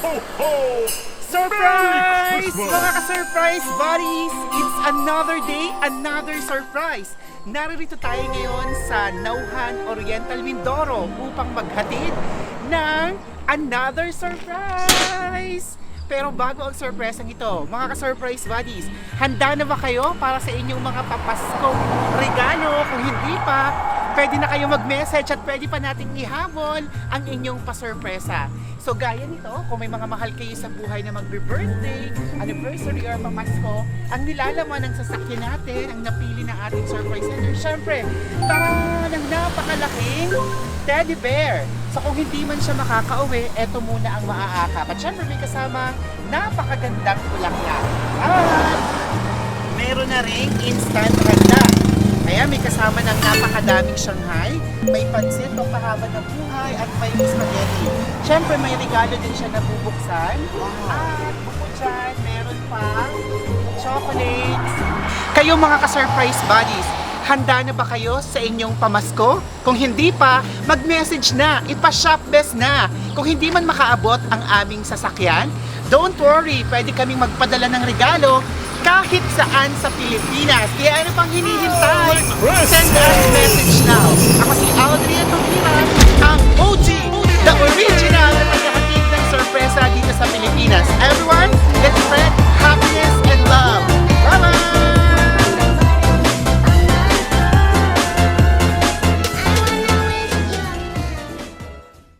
ho, ho! Surprise! Christmas! Mga ka-surprise buddies! It's another day, another surprise! Naririto tayo ngayon sa Nauhan Oriental Mindoro upang maghatid ng another surprise! Pero bago ang surpresang ito, mga ka-surprise buddies, handa na ba kayo para sa inyong mga papaskong regalo? Kung hindi pa, pwede na kayo mag-message at pwede pa nating ihabol ang inyong pasurpresa. So gaya nito, kung may mga mahal kayo sa buhay na magbe-birthday, anniversary or pamasko, ang nilalaman ng sasakyan natin, ang napili ng ating surprise sender, syempre, tara ng napakalaking teddy bear. So kung hindi man siya makakauwi, eto muna ang maaakap. At syempre may kasama napakagandang bulaklak. At meron na ring instant handa. Kaya may kasama ng napakadaming Shanghai, may pansit, pampahaba ng buhay, at may spaghetti. Siyempre may regalo din siya na bubuksan. At bukod dyan, meron pang chocolates. Kayo mga ka-surprise buddies, handa na ba kayo sa inyong pamasko? Kung hindi pa, mag-message na, ipa-shop best na. Kung hindi man makaabot ang aming sasakyan, don't worry, pwede kaming magpadala ng regalo kahit saan sa Pilipinas. Kaya ano pang hinihintay? Send us message now. Ako si Audrey Antonina, ang OG, the original na pagkakatid ng sorpresa dito sa Pilipinas. Everyone,